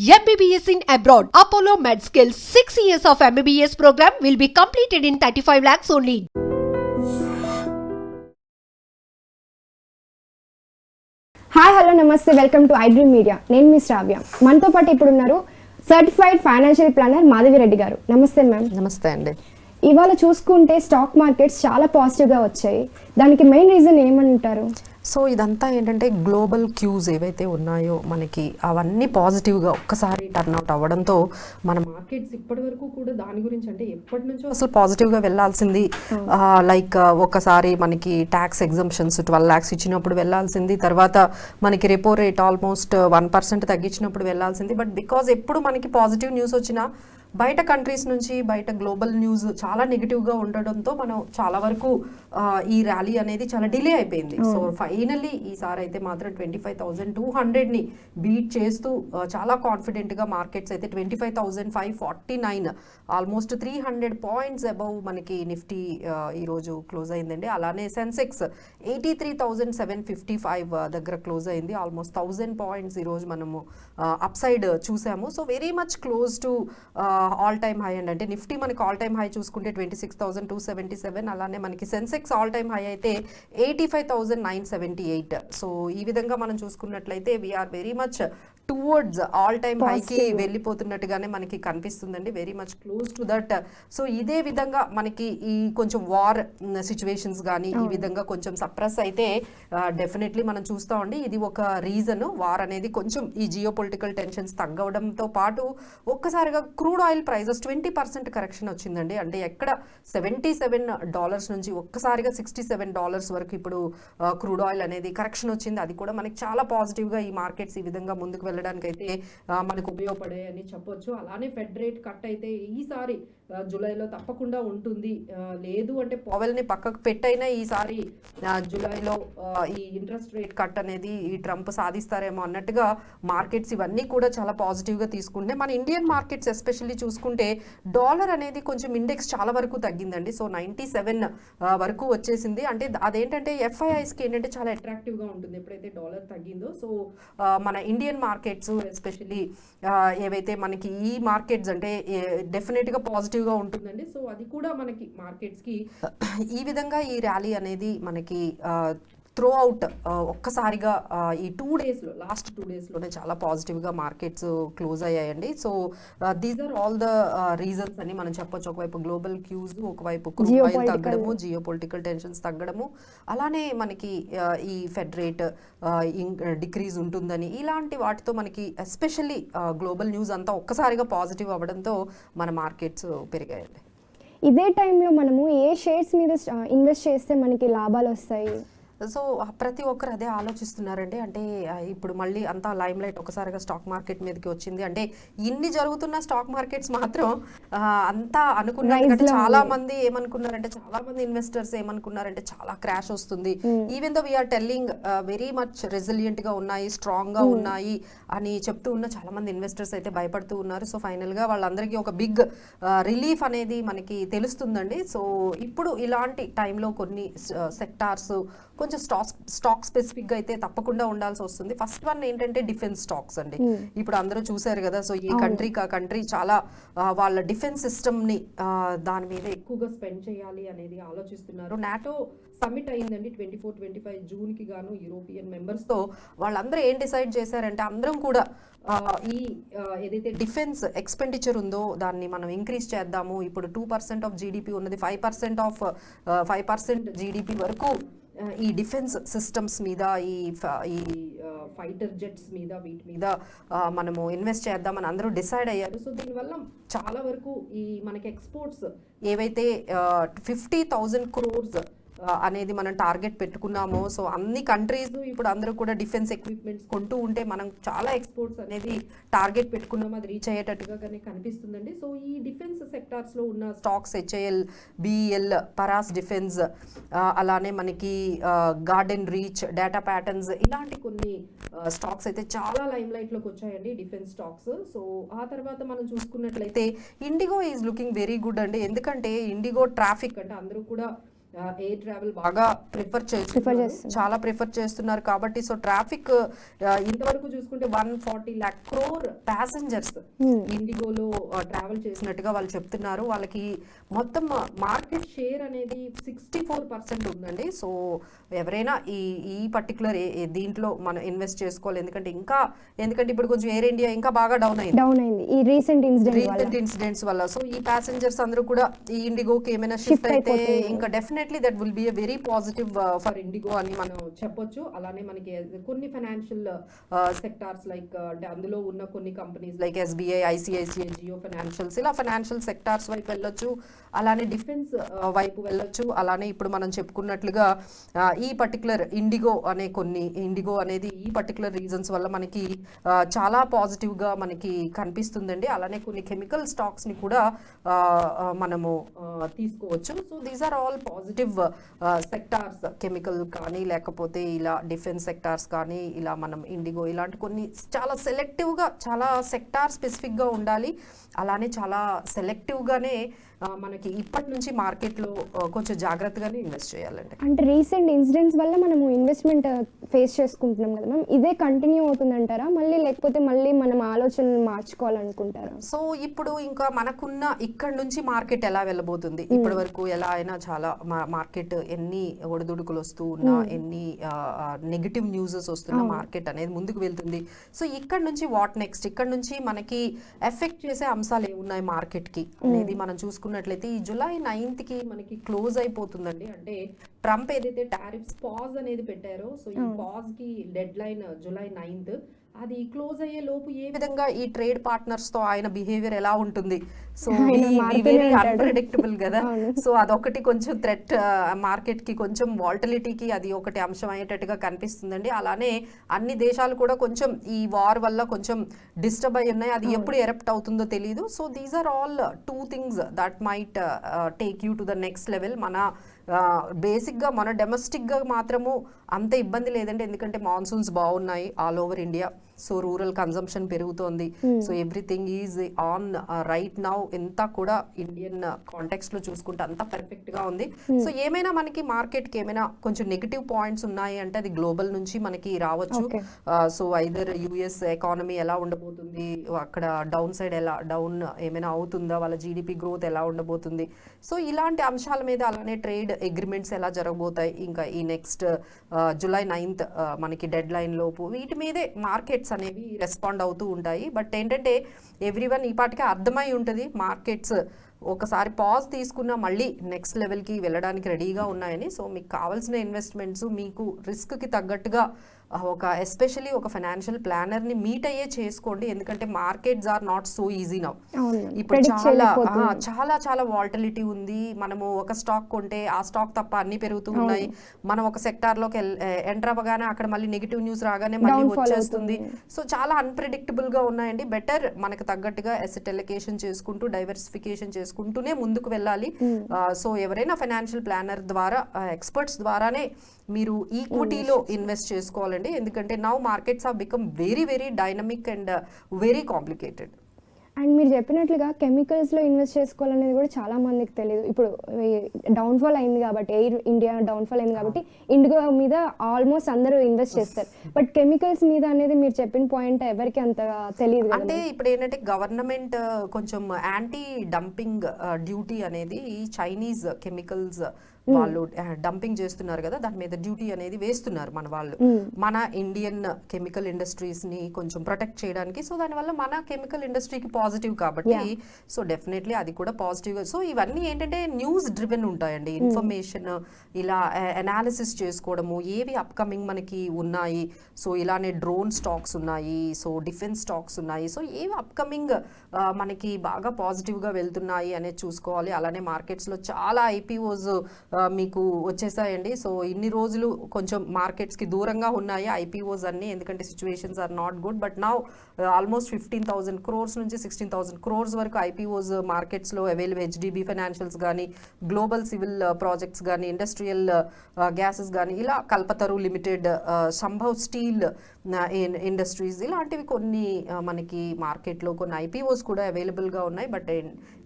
MBBS in abroad. Apollo MedSkill 6 years of MBBS program will be completed in 35 lakhs only. Hi hello నమస్తే welcome to iDream media. నేను మీ శ్రావ్య. మనతో పాటు ఇప్పుడు ఉన్నారు certified financial planner Madhavi Reddy గారు. నమస్తే మ్యామ్. నమస్తే అండి. ఇవాళ చూసుకుంటే స్టాక్ మార్కెట్స్ చాలా పాజిటివ్గా వచ్చాయి. దానికి మెయిన్ రీజన్ ఏమంటారు? సో ఇదంతా ఏంటంటే గ్లోబల్ క్యూస్ ఏవైతే ఉన్నాయో మనకి అవన్నీ పాజిటివ్గా ఒక్కసారి టర్న్అవుట్ అవ్వడంతో మన మార్కెట్స్ ఇప్పటి వరకు కూడా దాని గురించి అంటే ఎప్పటి నుంచో అసలు పాజిటివ్గా వెళ్ళాల్సింది. లైక్ ఒకసారి మనకి ట్యాక్స్ ఎగ్జంప్షన్స్ 12 lakhs ఇచ్చినప్పుడు వెళ్ళాల్సింది, తర్వాత మనకి రెపో రేట్ ఆల్మోస్ట్ 1% తగ్గించినప్పుడు వెళ్ళాల్సింది. బట్ బికాజ్ ఎప్పుడు మనకి పాజిటివ్ న్యూస్ వచ్చినా బయట కంట్రీస్ నుంచి బయట గ్లోబల్ న్యూస్ చాలా నెగిటివ్గా ఉండడంతో మనం చాలా వరకు ఈ ర్యాలీ అనేది చాలా డిలే అయిపోయింది. సో ఫైనల్లీ ఈసారి అయితే మాత్రం 25,200ని బీట్ చేస్తూ చాలా కాన్ఫిడెంట్గా మార్కెట్స్ అయితే 25,549 ఆల్మోస్ట్ 300 పాయింట్స్ అబౌవ్ మనకి నిఫ్టీ ఈరోజు క్లోజ్ అయిందండి. అలానే సెన్సెక్స్ 83,755 దగ్గర క్లోజ్ అయింది. ఆల్మోస్ట్ 1000 పాయింట్స్ ఈరోజు మనము అప్ సైడ్ చూసాము. So very much close to all time high అండి. అంటే నిఫ్టీ మనకి ఆల్ టైమ్ హై చూసుకుంటే 26,277, అలానే మనకి సెన్సెక్స్ ఆల్ టైమ్ హై అయితే 85,978. సో ఈ విధంగా మనం చూసుకున్నట్లయితే we're very much towards all time హైకి వెళ్ళిపోతున్నట్టుగానే మనకి కనిపిస్తుందండి. Very much close to that. So ఇదే విధంగా మనకి ఈ కొంచెం వార్ సిచ్యువేషన్స్ కానీ ఈ విధంగా కొంచెం సప్రెస్ అయితే డెఫినెట్లీ మనం చూస్తామండి. ఇది ఒక రీజన్. వార్ అనేది కొంచెం ఈ జియో పొలిటికల్ టెన్షన్స్ తగ్గడంతో పాటు ఒక్కసారిగా క్రూడ్ ఆయిల్ ప్రైజెస్ 20% కరెక్షన్ వచ్చిందండి. అంటే ఎక్కడ $77 నుంచి ఒక్కసారిగా $67 వరకు ఇప్పుడు క్రూడ్ ఆయిల్ అనేది కరెక్షన్ వచ్చింది. అది కూడా మనకి చాలా పాజిటివ్గా ఈ మార్కెట్స్ ఈ విధంగా ముందుకు వెళ్ళడానికి అయితే మనకు ఉపయోగపడే అని చెప్పొచ్చు. అలానే ఫెడ్ రేట్ కట్ అయితే ఈసారి జూలైలో తప్పకుండా ఉంటుంది. లేదు అంటే పవెల్ని పక్కకు పెట్టైనా ఈసారి జూలైలో ఈ ఇంట్రెస్ట్ రేట్ కట్ అనేది ఈ ట్రంప్ సాధిస్తారేమో అన్నట్టుగా మార్కెట్స్ ఇవన్నీ కూడా చాలా పాజిటివ్గా తీసుకుంటే, మన ఇండియన్ మార్కెట్స్ ఎస్పెషల్లీ చూసుకుంటే డాలర్ అనేది కొంచెం ఇండెక్స్ చాలా వరకు తగ్గిందండి. సో 97 వరకు వచ్చేసింది. అంటే అదేంటంటే ఎఫ్ఐఐస్కి ఏంటంటే చాలా అట్రాక్టివ్గా ఉంటుంది ఎప్పుడైతే డాలర్ తగ్గిందో. సో మన ఇండియన్ మార్కెట్స్ ఎస్పెషల్లీ ఏవైతే మనకి ఈ మార్కెట్స్ అంటే డెఫినెట్గా పాజిటివ్గా ఉంటుందండి. సో అది కూడా మనకి మార్కెట్స్కి ఈ విధంగా ఈ ర్యాలీ అనేది మనకి త్రూ అవుట్ ఒక్కసారిగా ఈ లాస్ట్ 2 డేస్లోనే చాలా పాజిటివ్గా మార్కెట్స్ క్లోజ్ అయ్యాయండి. So these are all the reasons అని మనం చెప్పొచ్చు. ఒకవైపు గ్లోబల్ క్యూస్, ఒకవైపు క్రూడ్ ఆయిల్ తగ్గడము, జియో పొలిటికల్ టెన్షన్స్ తగ్గడము, అలానే మనకి ఈ ఫెడ్ రేట్ డిక్రీజ్ ఉంటుందని, ఇలాంటి వాటితో మనకి ఎస్పెషల్లీ గ్లోబల్ న్యూస్ అంతా ఒక్కసారిగా పాజిటివ్ అవ్వడంతో మన మార్కెట్స్ పెరిగాయండి. ఇదే టైంలో మనము ఏ షేర్స్ మీద ఇన్వెస్ట్ చేస్తే మనకి లాభాలు వస్తాయి? సో ప్రతి ఒక్కరు అదే ఆలోచిస్తున్నారండి. అంటే ఇప్పుడు మళ్ళీ అంతా లైమ్ లైట్ ఒకసారిగా స్టాక్ మార్కెట్ మీదకి వచ్చింది. అంటే ఇన్ని జరుగుతున్న స్టాక్ మార్కెట్స్ మాత్రం అంతా అనుకున్నారు. చాలా మంది ఏమనుకున్నారంటే, చాలా మంది ఇన్వెస్టర్స్ ఏమనుకున్నారంటే చాలా క్రాష్ వస్తుంది. Even though we're telling very much resilient గా ఉన్నాయి, స్ట్రాంగ్ గా ఉన్నాయి అని చెప్తూ ఉన్న చాలా మంది ఇన్వెస్టర్స్ అయితే భయపడుతూ ఉన్నారు. సో ఫైనల్ గా వాళ్ళందరికీ ఒక బిగ్ రిలీఫ్ అనేది మనకి తెలుస్తుందండి. సో ఇప్పుడు ఇలాంటి టైంలో కొన్ని సెక్టార్స్ కొంచెం స్టాక్ స్పెసిఫిక్గా అయితే తప్పకుండా ఉండాల్సి వస్తుంది. ఫస్ట్ వన్ ఏంటంటే డిఫెన్స్ స్టాక్స్ అండి. ఇప్పుడు అందరూ చూసారు కదా. సో ఈ కంట్రీ చాలా వాళ్ళ డిఫెన్స్ సిస్టమ్ని దాని మీద ఎక్కువగా స్పెండ్ చేయాలి అనేది ఆలోచిస్తున్నారు. నాటో సమ్మిట్ అయిందండి 24-25 జూన్కి గాను యూరోపియన్ మెంబర్స్తో. వాళ్ళందరూ ఏం డిసైడ్ చేశారంటే అందరం కూడా ఈ ఏదైతే డిఫెన్స్ ఎక్స్పెండిచర్ ఉందో దాన్ని మనం ఇంక్రీజ్ చేద్దాము. ఇప్పుడు 2% ఆఫ్ జీడిపి ఉన్నది, 5% జీడిపి వరకు ఈ డిఫెన్స్ సిస్టమ్స్ మీద, ఈ ఫైటర్ జెట్స్ మీద, వీటి మీద మనము ఇన్వెస్ట్ చేద్దామని అందరూ డిసైడ్ అయ్యారు. సో దీనివల్ల చాలా వరకు ఈ మనకి ఎక్స్పోర్ట్స్ ఏవైతే 50,000 crores అనేది మనం టార్గెట్ పెట్టుకున్నాము. సో అన్ని కంట్రీస్ ఇప్పుడు అందరూ కూడా డిఫెన్స్ ఎక్విప్మెంట్స్ కొంటూ ఉంటే మనం చాలా ఎక్స్పోర్ట్స్ అనేది టార్గెట్ పెట్టుకున్నాము, అది రీచ్ అయ్యేటట్టుగా కానీ కనిపిస్తుందండి. సో ఈ డిఫెన్స్ సెక్టార్స్లో ఉన్న stocks HAL, BEL, Paras defence, అలానే మనకి గార్డెన్ రీచ్, డేటా ప్యాటర్న్స్, ఇలాంటి కొన్ని స్టాక్స్ అయితే చాలా లైమ్ లైట్లోకి వచ్చాయండి డిఫెన్స్ స్టాక్స్. సో ఆ తర్వాత మనం చూసుకున్నట్లయితే IndiGo is looking very good అండి. ఎందుకంటే ఇండిగో ట్రాఫిక్ అంటే అందరూ కూడా ఎయిర్ ట్రావెల్ బాగా ప్రిఫర్ చేస్తున్నారు, చాలా ప్రిఫర్ చేస్తున్నారు కాబట్టి సో ట్రాఫిక్ ఇంతవరకు చూసుకుంటే 140 lakh crore ప్యాసింజర్స్ ఇండిగోలో ట్రావెల్ చేసినట్టుగా వాళ్ళు చెప్తున్నారు. వాళ్ళకి మొత్తం మార్కెట్ షేర్ అనేది 64% ఉందండి. సో ఎవరైనా ఈ పర్టికులర్ దీంట్లో మనం ఇన్వెస్ట్ చేసుకోవాలి, ఎందుకంటే ఇప్పుడు కొంచెం ఎయిర్ ఇండియా ఇంకా బాగా డౌన్ అయింది ఈ రీసెంట్ ఇన్సిడెంట్స్ వల్ల. సో ఈ ప్యాసింజర్స్ అందరూ కూడా ఈ ఇండిగోకి ఏమైనా షిఫ్ట్ అయితే ఇంకా definitely that will be a very positive for IndiGo అని మనం చెప్పొచ్చు. అలానే మనకి కొన్ని ఫైనాన్షియల్ సెక్టార్స్ లైక్ అంటే అందులో ఉన్న కొన్ని companies like SBI, ICICI, Jio financials, ఇలా ఫైనాన్షియల్ సెక్టార్స్ వైపు వెళ్ళొచ్చు, అలానే డిఫెన్స్ వైపు వెళ్ళొచ్చు. అలానే ఇప్పుడు మనం చెప్పుకున్నట్లుగా ఈ పర్టికులర్ ఇండిగో అనేది ఈ పర్టికులర్ రీజన్స్ వల్ల మనకి చాలా పాజిటివ్గా మనకి కనిపిస్తుందండి. అలానే కొన్ని కెమికల్ స్టాక్స్ని కూడా మనము తీసుకోవచ్చు. So these are all positive sectors, chemical కానీ లేకపోతే ఇలా డిఫెన్స్ సెక్టార్స్ కానీ, ఇలా మనం ఇండిగో ఇలాంటి కొన్ని చాలా సెలెక్టివ్గా, చాలా సెక్టార్ స్పెసిఫిక్గా ఉండాలి. అలానే చాలా సెలెక్టివ్గానే మనకి ఇప్పటి నుంచి మార్కెట్లో కొంచెం జాగ్రత్తగానే ఇన్వెస్ట్ చేయాలండి. అంటే రీసెంట్ ఇన్సిడెంట్స్ వల్ల మనము ఇన్వెస్ట్మెంట్ ఫేస్ చేసుకుంటున్నాం కదా మ్యామ్, ఇదే కంటిన్యూ అవుతుందంటారా లేకపోతే మళ్ళీ మనం ఆలోచనలు మార్చుకోవాలనుకుంటారా? సో ఇప్పుడు ఇంకా మనకున్న ఇక్కడ నుంచి మార్కెట్ ఎలా వెళ్ళబోతుంది, ఇప్పటి వరకు ఎలా అయినా చాలా మార్కెట్ ఎన్ని ఒడిదుడుకులు వస్తూ ఉన్నా, ఎన్ని నెగిటివ్ న్యూసెస్ వస్తున్నా మార్కెట్ అనేది ముందుకు వెళ్తుంది. సో ఇక్కడ నుంచి వాట్ నెక్స్ట్, ఇక్కడ నుంచి మనకి ఎఫెక్ట్ చేసే అంశాలు ఏమున్నాయి మార్కెట్కి అనేది మనం చూసుకున్నట్లయితే ఈ July 9th మనకి క్లోజ్ అయిపోతుందండి. అంటే ట్రంప్ ఏదైతే టారిఫ్స్ పాజ్ అనేది పెట్టారో, సో ఈ పాజ్ కి డెడ్ లైన్ July 9th. అది క్లోజ్ అయ్యే లోపు ఏ విధంగా ఈ ట్రేడ్ పార్ట్నర్స్ తో ఆయన బిహేవియర్ ఎలా ఉంటుంది, సో వెరీ అన్ప్రెడిక్టబుల్ కదా. సో అదొకటి కొంచెం థ్రెట్ మార్కెట్ కి, కొంచెం వాల్టిలిటీకి అది ఒకటి అంశం అయ్యేటట్టుగా కనిపిస్తుందండి. అలానే అన్ని దేశాలు కూడా కొంచెం ఈ వార్ వల్ల కొంచెం డిస్టర్బ్ అయి ఉన్నాయి, అది ఎప్పుడు ఎరప్ట్ అవుతుందో తెలియదు. So these are all 2 things that might take you to the next level. మన బేసిక్గా మన డొమెస్టిక్గా మాత్రము అంత ఇబ్బంది లేదండి, ఎందుకంటే మాన్సూన్స్ బాగున్నాయి all over India. So rural consumption పెరుగుతోంది. So everything is on right now. ఎంత కూడా ఇండియన్ కాంటెక్స్ట్ లో చూసుకుంటే అంతా పర్ఫెక్ట్ గా ఉంది. సో ఏమైనా మనకి మార్కెట్ కి ఏమైనా కొంచెం నెగిటివ్ పాయింట్స్ ఉన్నాయి అంటే అది గ్లోబల్ నుంచి మనకి రావచ్చు. సో ఐదర్ యుఎస్ ఎకానమీ ఎలా ఉండబోతుంది, అక్కడ డౌన్ సైడ్ డౌన్ ఏమైనా అవుతుందా, వాళ్ళ జీడిపి గ్రోత్ ఎలా ఉండబోతుంది, సో ఇలాంటి అంశాల మీద, అలానే ట్రేడ్ అగ్రిమెంట్స్ ఎలా జరగబోతాయి ఇంకా ఈ నెక్స్ట్ July 9th మనకి డెడ్ లైన్ లోపు, వీటి మీదే మార్కెట్స్ అనేవి రెస్పాండ్ అవుతూ ఉంటాయి. బట్ ఏంటంటే ఎవ్రీవన్ ఈ పాటికే అర్థమై ఉంటుంది మార్కెట్స్ ఒకసారి పాజ్ తీసుకున్నా మళ్ళీ నెక్స్ట్ లెవెల్కి వెళ్ళడానికి రెడీగా ఉన్నాయని. సో మీకు కావాల్సిన ఇన్వెస్ట్మెంట్స్ మీకు రిస్క్కి తగ్గట్టుగా ఎస్పెషల్లీ ఒక ఫైనాన్షియల్ ప్లానర్ని మీట్ అయ్యే చేసుకోండి, ఎందుకంటే markets are not so easy now. ఇప్పుడు చాలా చాలా వాల్టిలిటీ ఉంది. మనము ఒక స్టాక్ కొంటే ఆ స్టాక్ తప్ప అన్ని పెరుగుతూ ఉన్నాయి. మనం ఒక సెక్టార్లోకి ఎంటర్ అవ్వగానే అక్కడ మళ్ళీ నెగిటివ్ న్యూస్ రాగానే మళ్ళీ వచ్చేస్తుంది. సో చాలా అన్ప్రెడిక్టబుల్గా ఉన్నాయండి. బెటర్ మనకు తగ్గట్టుగా అసెట్ అలొకేషన్ చేసుకుంటూ, డైవర్సిఫికేషన్ చేసుకుంటూనే ముందుకు వెళ్ళాలి. సో ఎవరైనా ఫైనాన్షియల్ ప్లానర్ ద్వారా, ఎక్స్పర్ట్స్ ద్వారానే మీరు ఈక్విటీలో ఇన్వెస్ట్ చేసుకోవాలండి, ఎందుకంటే now markets have become very very dynamic and very complicated. And మీరు చెప్పినట్లుగా కెమికల్స్లో ఇన్వెస్ట్ చేసుకోవాలనేది కూడా చాలా మందికి తెలియదు. ఇప్పుడు డౌన్ఫాల్ అయింది కాబట్టి, ఎయిర్ ఇండియా డౌన్ఫాల్ అయింది కాబట్టి ఇండిగో మీద ఆల్మోస్ట్ అందరూ ఇన్వెస్ట్ చేస్తారు. బట్ కెమికల్స్ మీద అనేది మీరు చెప్పిన పాయింట్ ఎవరికి అంతగా తెలియదు. అంటే ఇప్పుడు ఏంటంటే గవర్నమెంట్ కొంచెం యాంటీ డంపింగ్ డ్యూటీ అనేది చైనీస్ కెమికల్స్ వాళ్ళు డంపింగ్ చేస్తున్నారు కదా, దాని మీద డ్యూటీ అనేది వేస్తున్నారు మన వాళ్ళు, మన ఇండియన్ కెమికల్ ఇండస్ట్రీస్ ని కొంచెం ప్రొటెక్ట్ చేయడానికి. సో దానివల్ల మన కెమికల్ ఇండస్ట్రీకి పాజిటివ్ కాబట్టి, సో డెఫినెట్లీ అది కూడా పాజిటివ్. సో ఇవన్నీ ఏంటంటే న్యూస్ డ్రివెన్ ఉంటాయండి, ఇన్ఫర్మేషన్ ఇలా అనాలిసిస్ చేసుకోవడము, ఏవి అప్కమింగ్ మనకి ఉన్నాయి, సో ఇలానే డ్రోన్ స్టాక్స్ ఉన్నాయి, సో డిఫెన్స్ స్టాక్స్ ఉన్నాయి, సో ఏవి అప్కమింగ్ మనకి బాగా పాజిటివ్గా వెళ్తున్నాయి అనేది చూసుకోవాలి. అలానే మార్కెట్స్లో చాలా IPOs మీకు వచ్చేసాయండి. సో ఇన్ని రోజులు కొంచెం మార్కెట్స్కి దూరంగా ఉన్నాయి IPOs అన్ని, ఎందుకంటే situations are not good. But now almost 15,000 crores నుంచి 16,000 crores వరకు IPOs మార్కెట్స్లో అవైలబుల్. HDB ఫైనాన్షియల్స్ కానీ, గ్లోబల్ సివిల్ ప్రాజెక్ట్స్ కానీ, ఇండస్ట్రియల్ గ్యాసెస్ కానీ, ఇలా Kalpataru limited, Sambhav steel industries, ఇలాంటివి కొన్ని మనకి మార్కెట్లో కొన్ని IPOs కూడా అవైలబుల్గా ఉన్నాయి. బట్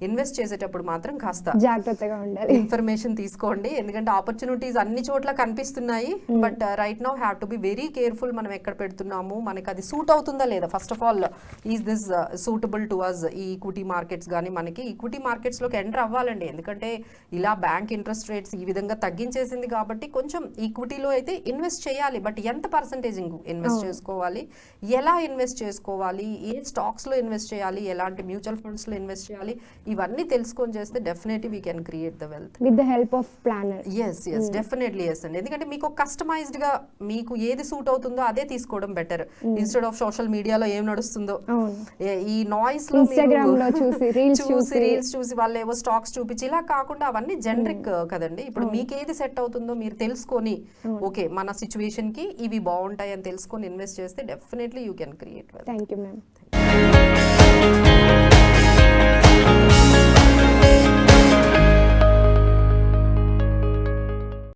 ఇన్వెస్ట్ చేసేటప్పుడు మాత్రం కాస్త జాగ్రత్తగా ఉండాలి, ఇన్ఫర్మేషన్ తీసుకోవడం చేసుకోండి, ఎందుకంటే ఆపర్చునిటీస్ అన్ని చోట్ల కనిపిస్తున్నాయి. But right now have to be very careful. మనం ఎక్కడ పెడుతున్నాము, మనకి అది సూట్ అవుతుందా లేదా, first of all is this suitable to us. ఈ ఈక్విటీ మార్కెట్స్ కానీ మనకి ఈక్విటీ మార్కెట్స్లోకి ఎంటర్ అవ్వాలండి, ఎందుకంటే ఇలా బ్యాంక్ ఇంట్రెస్ట్ రేట్స్ ఈ విధంగా తగ్గించేసింది కాబట్టి కొంచెం ఈక్విటీలో అయితే ఇన్వెస్ట్ చేయాలి. బట్ ఎంత పర్సంటేజ్ ఇన్వెస్ట్ చేసుకోవాలి, ఎలా ఇన్వెస్ట్ చేసుకోవాలి, ఏ స్టాక్స్లో ఇన్వెస్ట్ చేయాలి, ఎలాంటి మ్యూచువల్ ఫండ్స్లో ఇన్వెస్ట్ చేయాలి, ఇవన్నీ తెలుసుకొని చేస్తే definitely we can create the wealth with the help of planner. Yes definitely yes అండి, ఎందుకంటే మీకు కస్టమైజ్డ్ గా మీకు ఏది సూట్ అవుతుందో అదే తీసుకోవడం బెటర్, ఇన్స్టెడ్ ఆఫ్ సోషల్ మీడియాలో ఏం నడుస్తుందో ఈ నాయిస్ లో రీల్స్ చూసి వాళ్ళు ఏవో స్టాక్స్ చూపించి ఇలా కాకుండా అవన్నీ జనరిక్ కదండి. ఇప్పుడు మీకు ఏది సెట్ అవుతుందో మీరు తెలుసుకొని ఓకే మన సిచ్యువేషన్ కి ఇవి బాగుంటాయి అని తెలుసుకొని ఇన్వెస్ట్ చేస్తే definitely you can create. Thank you ma'am.